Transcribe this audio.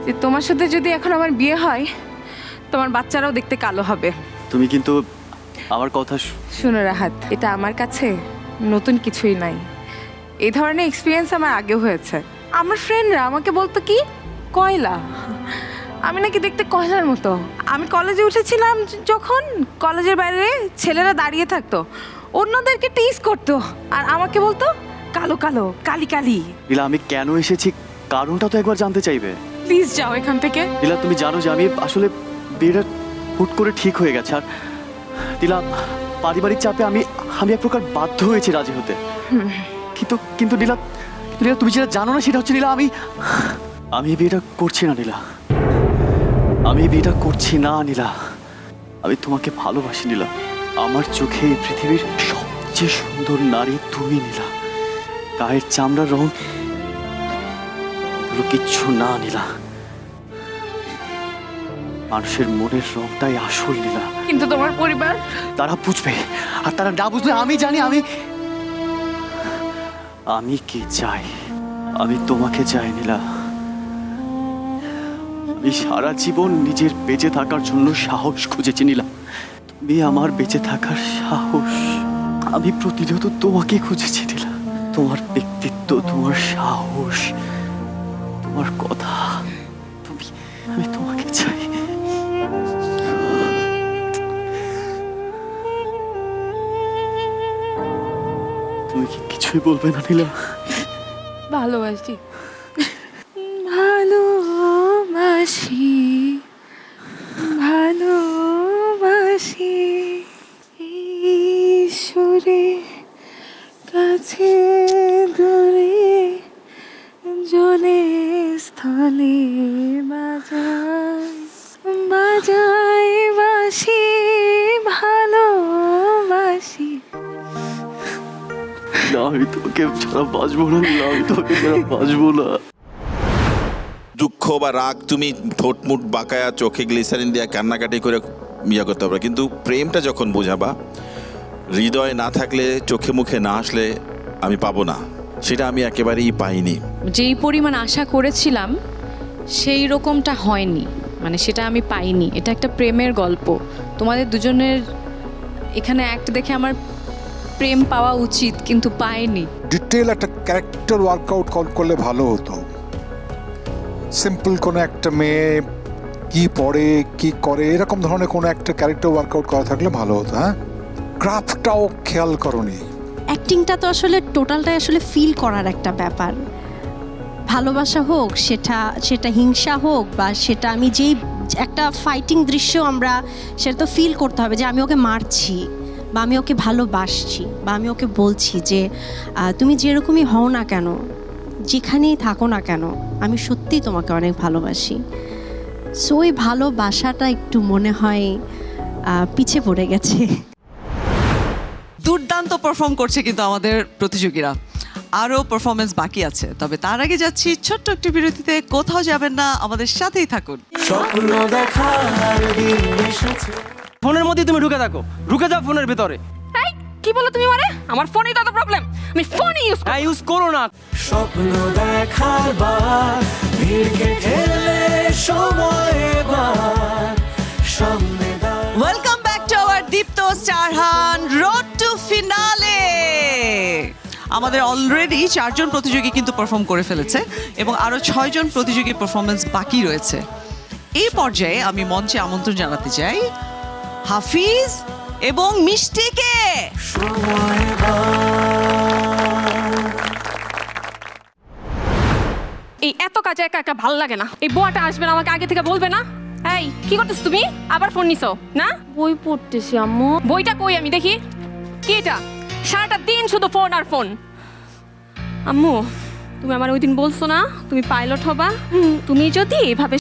যে তোমার সাথে যদি এখন আমার বিয়ে হয় তোমার বাচ্চারাও দেখতে কালো হবে। তুমি কিন্তু আমার কথা শোনো রাহাত, এটা আমার কাছে নতুন কিছুই নাই। এই ধরনের এক্সপিরিয়েন্স আমার আগেও হয়েছে। আমার ফ্রেন্ডরা আমাকে বলতো কি কয়লা, আমি নাকি দেখতে কয়লার মতো। আমি কলেজে উঠেছিলাম যখন, কলেজের বাইরে ছেলেরা দাঁড়িয়ে থাকতো, অন্যদেরকে টিজ করতো, আর আমাকে বলতো কালো কালো, কালি কালি। নীলা, আমি কেন এসেছি কারণটা তো একবার জানতে চাইবে। প্লিজ যাও এখান থেকে। নীলা, তুমি জানো যে আমি আসলে বিয়েটা হুট করে ঠিক হয়ে গেছে। আর নীলা, পারিবারিক চাপে আমি এক প্রকার বাধ্য হয়েছি রাজি হতে। কিন্তু কিন্তু নীলা, তুমি যেটা জানো না সেটা হচ্ছে নীলা, আমি এই বিয়েটা করছি না নীলা। আমি এই বিয়েটা করছি না নীলা। আমি তোমাকে ভালোবাসি নীলা। আমার চোখে এই পৃথিবীর সবচেয়ে সুন্দর নারী তুমি নীলা। গায়ের চামড়ার রং এগুলো কিচ্ছু না নীলা। মানুষের মনের রংটাই আসল নীলা। কিন্তু তোমার পরিবার, তারা বুঝবে, আর তারা না বুঝলে আমি জানি আমি কি চাই। আমি তোমাকে চাই নীলা। আমি সারা জীবন নিজের বেঁচে থাকার জন্য সাহস খুঁজেছি নীলা। তুমি আমার বেঁচে থাকার সাহস। আমি প্রতিনিয়ত তোমাকে খুঁজেছি নীলা। তোমার ব্যক্তিত্ব, তোমার সাহস, তোমার কথা, আমি তোমাকে চাই। তুমি কি কিছুই বলবে না নীলা? ভালোবাসি, ভালোবাসি, ভালোবাসি। ঈশ্বরে কাছে দূরে জলে স্থলে বাজাই বাজাই বাসি, ভালোবাসি। না, আমি তোকে ছাড়া বাঁচবো না নীলা। আমি তোকে ছাড়া বাঁচবো না। দুঃখ বা রাগ তুমি ঠোঁটমুট বাঁকায়া চোখে গ্লিসারিন দিয়া কান্নাকাটি করে ইয়া করতে পারবে, কিন্তু প্রেমটা যখন বোঝাবা, হৃদয়ে না থাকলে, চোখে মুখে না আসলে আমি পাবো না। সেটা আমি একেবারেই পাইনি। যেই পরিমাণ আশা করেছিলাম সেই রকমটা হয়নি, মানে সেটা আমি পাইনি। এটা একটা প্রেমের গল্প। তোমাদের দুজনের এখানে অ্যাক্ট দেখে আমার প্রেম পাওয়া উচিত, কিন্তু পাইনি। ডিটেল একটা ক্যারেক্টার ওয়ার্কআউট করলে ভালো হতো। সিম্পল কোনো একটা মেয়ে কি পড়ে কি করে এরকম ধরনের কোনো একটা ক্যারেক্টার ওয়ার্কআউট করা থাকলে ভালো হতো। হ্যাঁ, ক্রাফটটাও খেয়াল করনি। অ্যাক্টিংটা তো আসলে টোটালটাই আসলে ফিল করার একটা ব্যাপার। ভালোবাসা হোক, সেটা হিংসা হোক, বা সেটা আমি যেই একটা ফাইটিং দৃশ্য আমরা সেটা তো ফিল করতে হবে যে আমি ওকে মারছি, বা আমি ওকে ভালোবাসছি, বা আমি ওকে বলছি যে তুমি যেরকমই হও না কেন, যেখানেই থাকো না কেন, আমি সত্যিই তোমাকে অনেক ভালোবাসি। সো ওই ভালোবাসাটা একটু মনে হয় পিছে পড়ে গেছে। দুর্দান্ত পারফর্ম করছে কিন্তু আমাদের প্রতিযোগীরা। আরও পারফরমেন্স বাকি আছে, তবে তার আগে যাচ্ছি ছোট্ট একটি বিরতিতে। কোথাও যাবেন না, আমাদের সাথেই থাকুন। ফোনের মধ্যে তুমি ঢুকে থাকো, ঢুকে যাও ফোনের ভিতরে। এই কি বলো তুমি? মানে আমার ফোনেই তো প্রবলেম, আমি ফোনই ইউজ করি। ইউজ করো না। স্বপ্ন দেখার বার ভিড়কে ঠেলে সময় এবার সামনে দাঁড়। Welcome back to our Deepto স্টারহান road two finale. আমাদের অলরেডি 4 জন প্রতিযোগী কিন্তু পারফর্ম করে ফেলেছে এবং আরও 6 জন প্রতিযোগীর পারফরমেন্স বাকি রয়েছে। এই পর্যায়ে আমি মঞ্চে আমন্ত্রণ জানাতে চাই হাফিজ এবং মিষ্টিকে। এই এত কাজে একা একা ভালো লাগে না। এই বুয়াটা আসবে না, আমাকে আগে থেকে বলবে না? এই কি করতেছ তুমি? আবার ফোন নিছো না? বই পড়তেছি আম্মু। বইটা কই আমি দেখি। কি এটা? সারাটা দিন শুধু ফোন আর ফোন। আম্মু, তুমি আমার ওই দিন বলছো না তুমি পাইলট হবা? তুমি যদি এভাবে